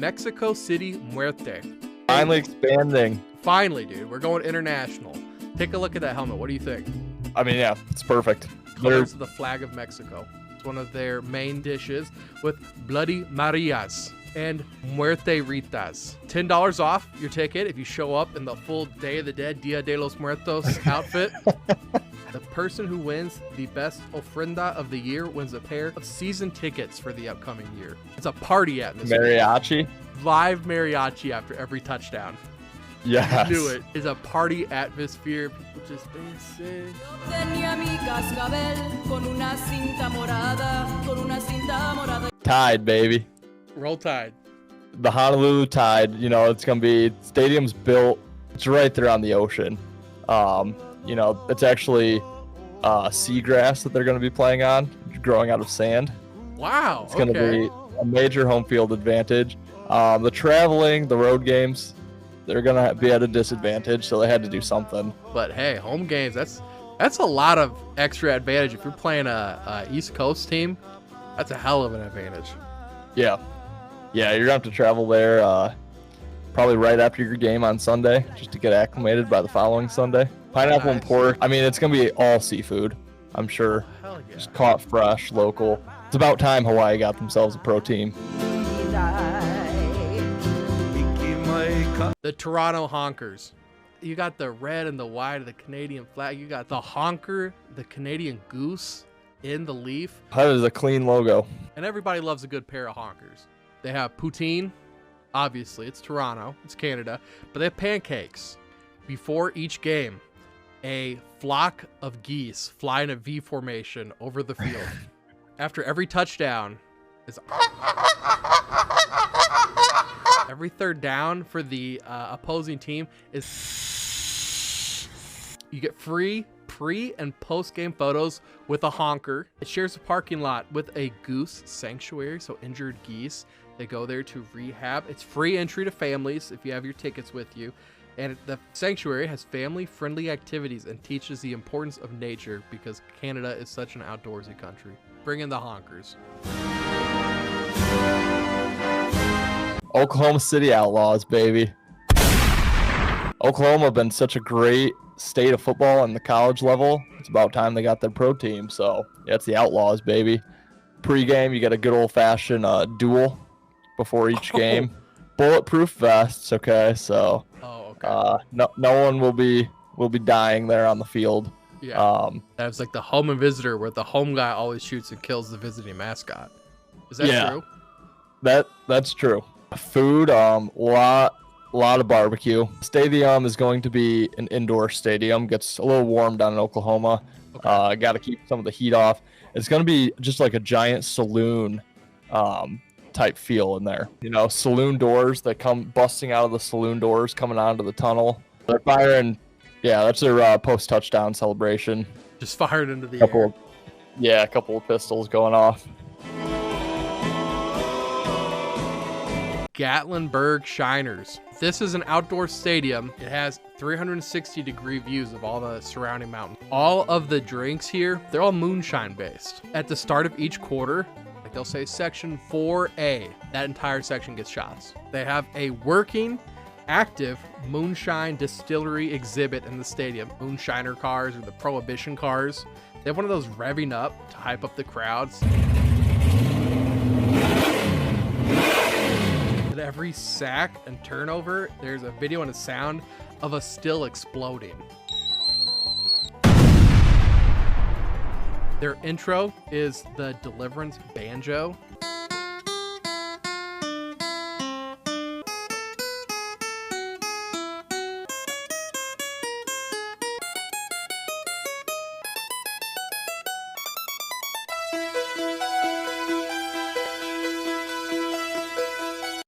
Mexico City Muerte. Finally expanding. Finally, dude. We're going international. Take a look at that helmet. What do you think? I mean, yeah, it's perfect. Colors of the flag of Mexico. It's one of their main dishes with Bloody Marias and Muerteritas. $10 off your ticket if you show up in the full Day of the Dead, Dia de los Muertos outfit. The person who wins the best ofrenda of the year wins a pair of season tickets for the upcoming year. It's a party atmosphere. Mariachi? Live mariachi after every touchdown. Yes. Knew it. It's a party atmosphere. People just dancing. Tide, baby. Roll Tide. The Honolulu Tide, you know, it's going to be, stadium's built, it's right there on the ocean. You know, it's actually seagrass that they're going to be playing on, growing out of sand. Wow. It's going to be a major home field advantage. The traveling, the road games, they're going to be at a disadvantage, so they had to do something. But hey, home games, that's a lot of extra advantage. If you're playing a East Coast team, that's a hell of an advantage. Yeah. Yeah, you're going to have to travel there probably right after your game on Sunday, just to get acclimated by the following Sunday. Pineapple and pork. I mean, it's going to be all seafood, I'm sure. Hell yeah. Just caught fresh, local. It's about time Hawaii got themselves a pro team. The Toronto Honkers. You got the red and the white of the Canadian flag. You got the honker, the Canadian goose in the leaf. That is a clean logo. And everybody loves a good pair of honkers. They have poutine. Obviously, it's Toronto. It's Canada. But they have pancakes. Before each game, a flock of geese fly in a V formation over the field. After every touchdown, is every third down for the opposing team is you get free pre and post game photos with a honker. It shares a parking lot with a goose sanctuary, so injured geese, they go there to rehab. It's free entry to families if you have your tickets with you. And the sanctuary has family-friendly activities and teaches the importance of nature because Canada is such an outdoorsy country. Bring in the honkers. Oklahoma City Outlaws, baby. Oklahoma have been such a great state of football on the college level. It's about time they got their pro team. So, yeah, it's the Outlaws, baby. Pre-game, you get a good old-fashioned duel before each game. Bulletproof vests, okay? So, no one will be dying there on the field. Yeah. That was like the home and visitor, where the home guy always shoots and kills the visiting mascot. Is that true? That's true. Food, lot of barbecue. Stadium is going to be an indoor stadium. Gets a little warm down in Oklahoma. Okay. Got to keep some of the heat off. It's going to be just like a giant saloon type feel in there. You know, saloon doors that come busting out of the saloon doors, coming onto the tunnel. They're firing. Yeah, that's their post-touchdown celebration. Just fired into the air. A couple of pistols going off. Gatlinburg Shiners. This is an outdoor stadium. It has 360-degree views of all the surrounding mountains. All of the drinks here, they're all moonshine based. At the start of each quarter, like they'll say section 4A, that entire section gets shots. They have a working, active moonshine distillery exhibit in the stadium. Moonshiner cars or the prohibition cars. They have one of those revving up to hype up the crowds. At every sack and turnover, there's a video and a sound of a still exploding. Their intro is the Deliverance banjo.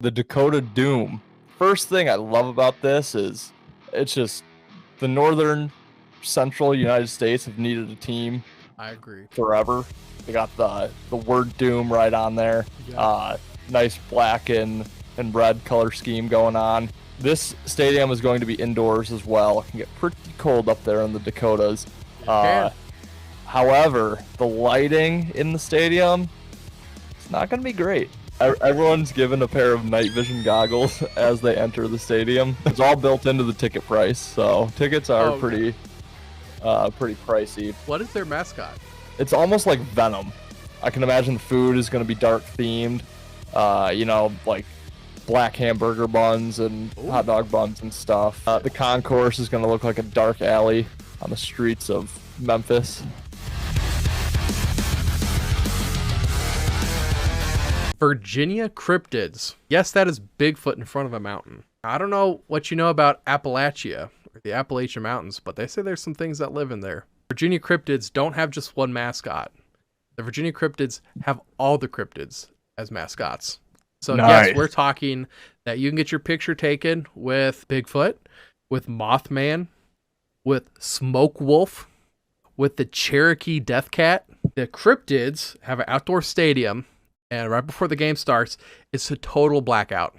The Dakota Doom. First thing I love about this is it's just the northern central United States have needed a team. I agree. Forever. They got the word Doom right on there. Yeah. Nice black and red color scheme going on. This stadium is going to be indoors as well. It can get pretty cold up there in the Dakotas. However, the lighting in the stadium, it's not going to be great. Everyone's given a pair of night vision goggles as they enter the stadium. It's all built into the ticket price, so tickets are pretty pricey. What is their mascot? It's almost like Venom. I can imagine the food is going to be dark themed. You know, like black hamburger buns and hot dog buns and stuff. The concourse is going to look like a dark alley on the streets of Memphis. Virginia cryptids. Yes, that is Bigfoot in front of a mountain. I don't know what you know about Appalachia or the Appalachian Mountains, but they say there's some things that live in there. Virginia cryptids don't have just one mascot. The Virginia cryptids have all the cryptids as mascots. So nice. Yes, we're talking that you can get your picture taken with Bigfoot, with Mothman, with Smoke Wolf, with the Cherokee Death Cat. The cryptids have an outdoor stadium, and right before the game starts, it's a total blackout.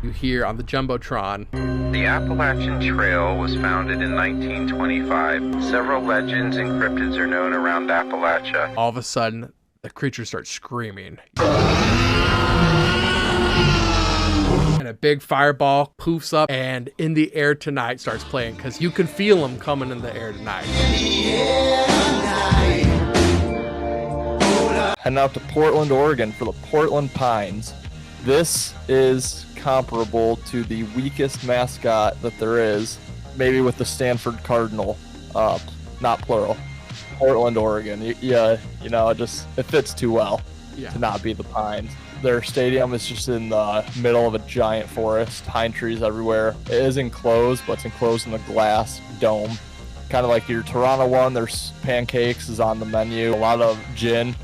You hear on the Jumbotron. The Appalachian Trail was founded in 1925. Several legends and cryptids are known around Appalachia. All of a sudden, the creature starts screaming. And a big fireball poofs up, and In the Air Tonight starts playing, because you can feel them coming in the air tonight. Heading out to Portland, Oregon for the Portland Pines. This is comparable to the weakest mascot that there is, maybe with the Stanford Cardinal, not plural. Portland, Oregon. Yeah, you know, it fits too well to not be the Pines. Their stadium is just in the middle of a giant forest, pine trees everywhere. It is enclosed, but it's enclosed in a glass dome. Kind of like your Toronto one, there's pancakes is on the menu. A lot of gin.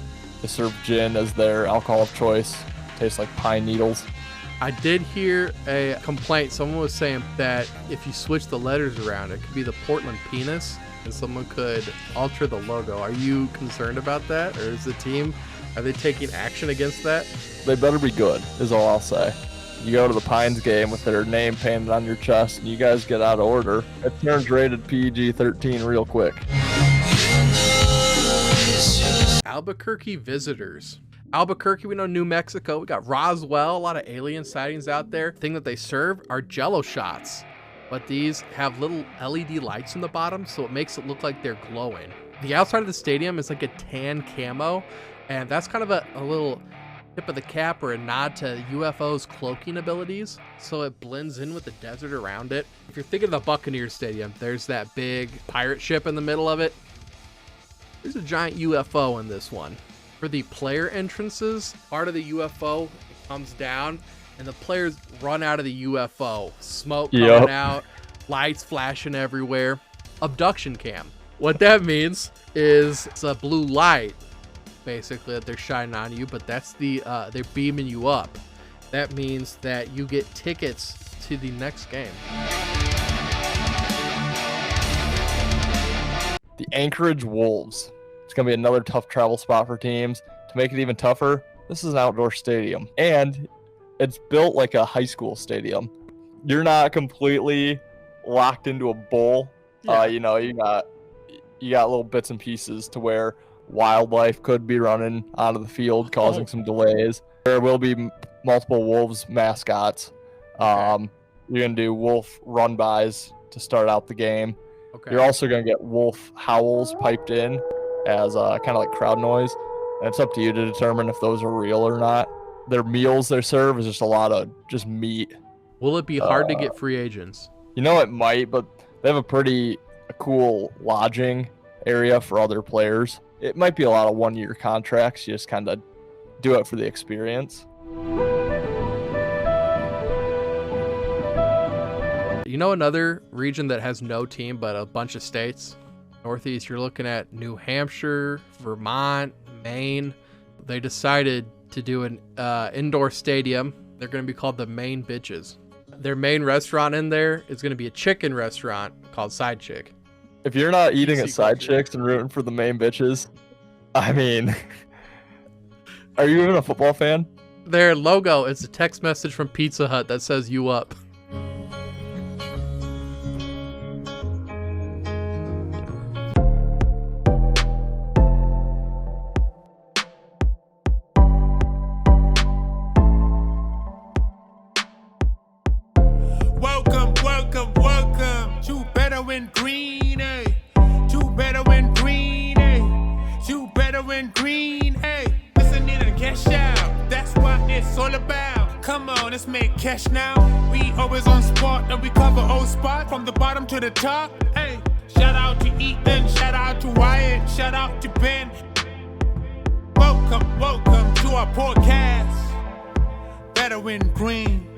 They serve gin as their alcohol of choice. Tastes like pine needles. I did hear a complaint. Someone was saying that if you switch the letters around, it could be the Portland Penis, and someone could alter the logo. Are you concerned about that? Or is the team, are they taking action against that? They better be good, is all I'll say. You go to the Pines game with their name painted on your chest, and you guys get out of order. It turns rated PG-13 real quick. Albuquerque visitors. Albuquerque, we know New Mexico. We got Roswell, a lot of alien sightings out there. The thing that they serve are Jello shots, but these have little LED lights in the bottom, so it makes it look like they're glowing. The outside of the stadium is like a tan camo, and that's kind of a little tip of the cap or a nod to UFO's cloaking abilities, so it blends in with the desert around it. If you're thinking of the Buccaneers Stadium, there's that big pirate ship in the middle of it. There's a giant UFO in this one. For the player entrances, part of the UFO comes down, and the players run out of the UFO. Smoke coming out, lights flashing everywhere. Abduction cam. What that means is it's a blue light, basically, that they're shining on you, but that's they're beaming you up. That means that you get tickets to the next game. The Anchorage Wolves. It's going to be another tough travel spot for teams. To make it even tougher, this is an outdoor stadium, and it's built like a high school stadium. You're not completely locked into a bowl. You know, you got little bits and pieces to where wildlife could be running onto the field, causing some delays. There will be multiple Wolves mascots. You're going to do wolf run-bys to start out the game. You're also going to get wolf howls piped in as kind of like crowd noise. And it's up to you to determine if those are real or not. Their meals they serve is just a lot of just meat. Will it be hard to get free agents? You know, it might, but they have a cool lodging area for other players. It might be a lot of one-year contracts. You just kind of do it for the experience. You know another region that has no team but a bunch of states? Northeast, you're looking at New Hampshire, Vermont, Maine. They decided to do an indoor stadium. They're going to be called the Maine Bitches. Their main restaurant in there is going to be a chicken restaurant called Side Chick. If you're not eating at Side Chicks and rooting for the Maine Bitches, I mean, are you even a football fan? Their logo is a text message from Pizza Hut that says "You up." in green. Hey, listen in and cash out. That's what it's all about. Come on, let's make cash now. We always on spot and we cover old spot from the bottom to the top. Hey, shout out to Ethan, shout out to Wyatt, shout out to Ben. Welcome to our podcast. Bettor in green.